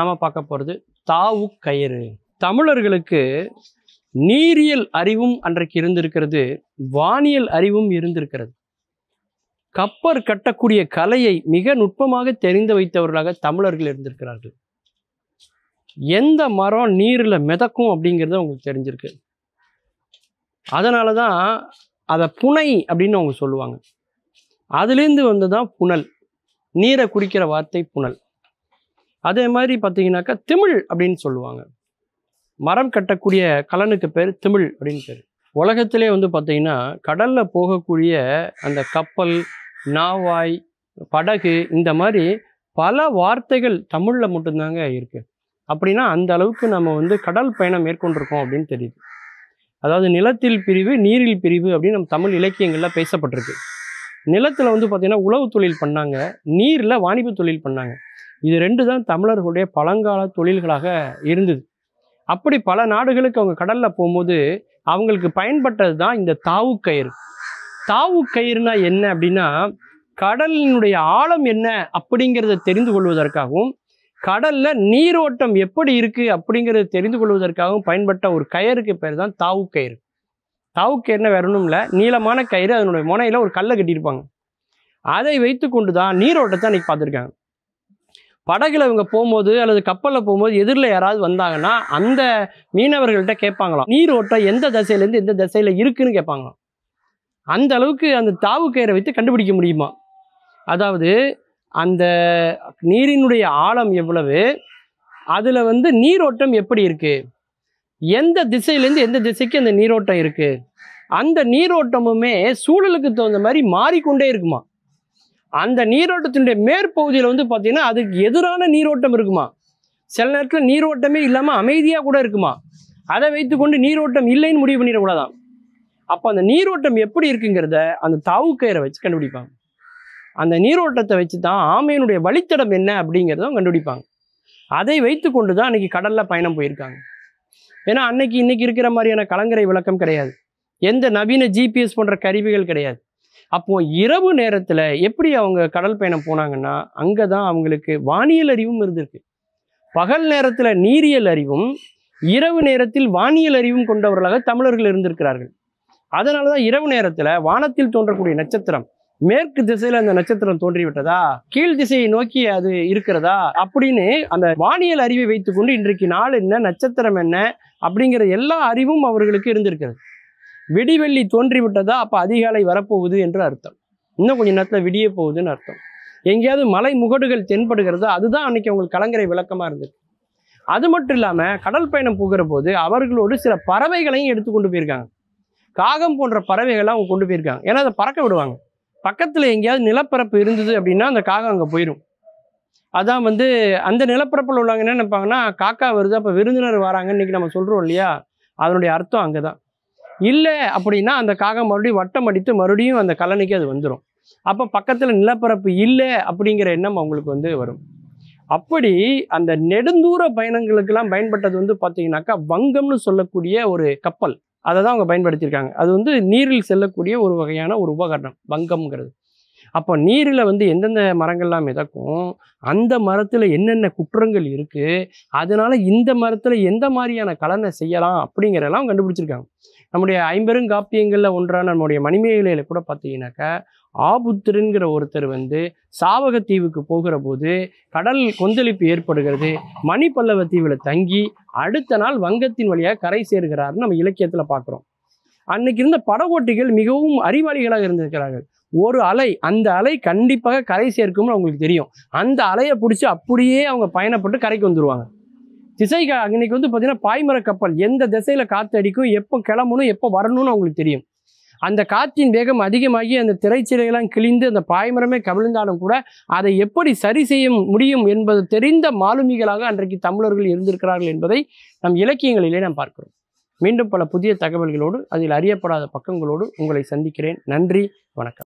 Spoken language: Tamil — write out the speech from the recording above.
நாம பார்க்க போறது தாவு கயிறு. தமிழர்களுக்கு நீரியல் அறிவும் அன்றைக்கு இருந்திருக்கிறது, வானியல் அறிவும் இருந்திருக்கிறது. கப்பர் கட்டக்கூடிய கலையை மிக நுட்பமாக தெரிந்து வைத்தவர்களாக தமிழர்கள் இருந்திருக்கிறார்கள். எந்த மரம் நீரில் மிதக்கும் அப்படிங்கிறது அவங்களுக்கு தெரிஞ்சிருக்கு. அதனால தான் அதை புனை அப்படின்னு அவங்க சொல்லுவாங்க. அதுலேருந்து வந்து தான் புனல், நீரை குறிக்கிற வார்த்தை புனல். அதே மாதிரி பார்த்தீங்கன்னாக்கா திமிழ் அப்படின்னு சொல்லுவாங்க. மரம் கட்டக்கூடிய கலனுக்கு பேர் திமிழ் அப்படின்னு பேர். உலகத்திலே வந்து பார்த்தீங்கன்னா கடலில் போகக்கூடிய அந்த கப்பல், நாவாய், படகு, இந்த மாதிரி பல வார்த்தைகள் தமிழில் மட்டும்தாங்க இருக்குது. அப்படின்னா அந்த அளவுக்கு நம்ம வந்து கடல் பயணம் மேற்கொண்டிருக்கோம் அப்படின்னு தெரியுது. அதாவது நிலத்தில் பிரிவு, நீரில் பிரிவு அப்படின்னு நம்ம தமிழ் இலக்கியங்களில் பேசப்பட்டிருக்கு. நிலத்தில் வந்து பார்த்திங்கன்னா உழவு தொழில் பண்ணாங்க, நீரில் வாணிப தொழில் பண்ணாங்க. இது ரெண்டு தான் தமிழர்களுடைய பழங்கால தொழில்களாக இருந்தது. அப்படி பல நாடுகளுக்கு அவங்க கடலில் போகும்போது அவங்களுக்கு பயன்பட்டது தான் இந்த தாவு கயிறு. தாவு கயிறுனா என்ன அப்படின்னா, கடலினுடைய ஆழம் என்ன அப்படிங்கிறத தெரிந்து கொள்வதற்காகவும், கடலில் நீரோட்டம் எப்படி இருக்குது அப்படிங்கிறத தெரிந்து கொள்வதற்காகவும் பயன்பட்ட ஒரு கயிறுக்கு பேர் தான் தாவு கயிறு. தாவு கயிறுனா வேற ஒன்றும் இல்லை, நீளமான கயிறு, அதனுடைய முனையில் ஒரு கல்லை கட்டியிருப்பாங்க. அதை வைத்து கொண்டு தான் நீரோட்டத்தை அன்றைக்கி பார்த்துருக்காங்க. படகுல இவங்க போகும்போது அல்லது கப்பலில் போகும்போது எதிரில் யாராவது வந்தாங்கன்னா அந்த மீனவர்கள்ட்ட கேட்பாங்களாம், நீரோட்டம் எந்த திசையிலேருந்து எந்த திசையில் இருக்குன்னு கேட்பாங்களாம். அந்த அளவுக்கு அந்த தாவு கயிறை வைத்து கண்டுபிடிக்க முடியுமா. அதாவது அந்த நீரினுடைய ஆழம் எவ்வளவு, அதில் வந்து நீரோட்டம் எப்படி இருக்குது, எந்த திசையிலேருந்து எந்த திசைக்கு அந்த நீரோட்டம் இருக்குது, அந்த நீரோட்டமுமே சூழலுக்கு தகுந்த மாதிரி மாறிக்கொண்டே இருக்குமா. அந்த நீரோட்டத்தினுடைய மேற்பகுதியில் வந்து பார்த்தீங்கன்னா அதுக்கு எதிரான நீரோட்டம் இருக்குமா. சில நேரத்தில் நீரோட்டமே இல்லாமல் அமைதியாக கூட இருக்குமா. அதை வைத்துக்கொண்டு நீரோட்டம் இல்லைன்னு முடிவு பண்ணிடக்கூடாதான். அப்போ அந்த நீரோட்டம் எப்படி இருக்குங்கிறத அந்த தாவு கயிறை வச்சு கண்டுபிடிப்பாங்க. அந்த நீரோட்டத்தை வச்சு தான் ஆமையினுடைய வழித்தடம் என்ன அப்படிங்கிறதும் கண்டுபிடிப்பாங்க. அதை வைத்து கொண்டு தான் அன்றைக்கி கடலில் பயணம் போயிருக்காங்க. ஏன்னா இன்னைக்கு இருக்கிற மாதிரியான கலங்கரை விளக்கம் கிடையாது, எந்த நவீன ஜிபிஎஸ் போன்ற கருவிகள் கிடையாது. அப்போது இரவு நேரத்தில் எப்படி அவங்க கடல் பயணம் போனாங்கன்னா அங்கே தான் அவங்களுக்கு வானியல் அறிவும் இருந்திருக்கு. பகல் நேரத்தில் நீரியல் அறிவும், இரவு நேரத்தில் வானியல் அறிவும் கொண்டவர்களாக தமிழர்கள் இருந்திருக்கிறார்கள். அதனால தான் இரவு நேரத்தில் வானத்தில் தோன்றக்கூடிய நட்சத்திரம் மேற்கு திசையில் அந்த நட்சத்திரம் தோன்றிவிட்டதா, கீழ் திசையை நோக்கி அது இருக்கிறதா அப்படின்னு அந்த வானியல் அறிவை வைத்துக்கொண்டு இன்றைக்கு நாள் என்ன, நட்சத்திரம் என்ன அப்படிங்கிற எல்லா அறிவும் அவர்களுக்கு இருந்திருக்கிறது. விடிவெள்ளி தோன்றிவிட்டதா, அப்போ அதிகாலை வரப்போகுது என்று அர்த்தம். இன்னும் கொஞ்சம் நேரத்தில் விடிய போகுதுன்னு அர்த்தம். எங்கேயாவது மலை முகடுகள் தென்படுகிறதா, அதுதான் அன்னைக்கு அவங்களுக்கு கலங்கரை விளக்கமாக இருந்தது. அது மட்டும் இல்லாமல் கடல் பயணம் போகிற போது அவர்களோடு சில பறவைகளையும் எடுத்து கொண்டு போயிருக்காங்க. காகம் போன்ற பறவைகள்லாம் அவங்க கொண்டு போயிருக்காங்க. ஏன்னா அதை பறக்க விடுவாங்க. பக்கத்தில் எங்கேயாவது நிலப்பரப்பு இருந்தது அப்படின்னா அந்த காகம் அங்கே போயிடும். அதான் வந்து அந்த நிலப்பரப்பில் உள்ளவங்க என்ன நினைப்பாங்கன்னா, காக்கா வருது அப்போ விருந்தினர் வராங்க இன்றைக்கி நம்ம சொல்கிறோம் இல்லையா, அதனுடைய அர்த்தம் அங்கே தான். இல்லை அப்படின்னா அந்த காகம் மறுபடியும் வட்டம் அடித்து மறுபடியும் அந்த கலனுக்கு அது வந்துடும். அப்போ பக்கத்தில் நிலப்பரப்பு இல்லை அப்படிங்கிற எண்ணம் அவங்களுக்கு வந்து வரும். அப்படி அந்த நெடுந்தூர பயணங்களுக்கெல்லாம் பயன்பட்டது வந்து பார்த்தீங்கன்னாக்கா வங்கம்னு சொல்லக்கூடிய ஒரு கப்பல், அதை தான் அவங்க பயன்படுத்தியிருக்காங்க. அது வந்து நீரில் செல்லக்கூடிய ஒரு வகையான ஒரு உபகரணம் வங்கம்ங்கிறது. அப்போ நீரில் வந்து எந்தெந்த மரங்கள்லாம் மிதக்கும், அந்த மரத்தில் என்னென்ன குற்றங்கள் இருக்குது, அதனால் இந்த மரத்தில் எந்த மாதிரியான கலனை செய்யலாம் அப்படிங்கிறதெல்லாம் கண்டுபிடிச்சிருக்காங்க. நம்முடைய ஐம்பெருங்காப்பியங்களில் ஒன்றான நம்முடைய மணிமேகலையில் கூட பார்த்தீங்கன்னாக்கா ஆபுத்திரன்கிற ஒருத்தர் வந்து சாவகத்தீவுக்கு போகிற போது கடல் கொந்தளிப்பு ஏற்படுகிறது, மணிப்பல்லவ தீவில் தங்கி அடுத்த நாள் வங்கத்தின் வழியாக கரை சேர்கிறாருன்னு நம்ம இலக்கியத்தில் பார்க்குறோம். அன்னைக்கு இருந்த படகோட்டிகள் மிகவும் அறிவாளிகளாக இருந்திருக்கிறார்கள். ஒரு அலை, அந்த அலை கண்டிப்பாக கரை சேர்க்கும்னு அவங்களுக்கு தெரியும். அந்த அலையை பிடிச்சி அப்படியே அவங்க பயணப்பட்டு கரைக்கு வந்துடுவாங்க. இன்னைக்கு வந்து பார்த்தீங்கன்னா பாய்மர கப்பல், எந்த திசையில் காற்று அடிக்கும், எப்போ கிளம்பணும் எப்போ வரணும்னு அவங்களுக்கு தெரியும். அந்த காற்றின் வேகம் அதிகமாகி அந்த திரைச்சிறையெல்லாம் கிழிந்து அந்த பாய்மரமே கவிழ்ந்தாலும் கூட அதை எப்படி சரி செய்ய முடியும் என்பது தெரிந்த மாலுமிகளாக அன்றைக்கு தமிழர்கள் இருந்திருக்கிறார்கள் என்பதை நம் இலக்கியங்களிலே நாம் பார்க்கிறோம். மீண்டும் பல புதிய தகவல்களோடு அதில் அறியப்படாத பக்கங்களோடு உங்களை சந்திக்கிறேன். நன்றி, வணக்கம்.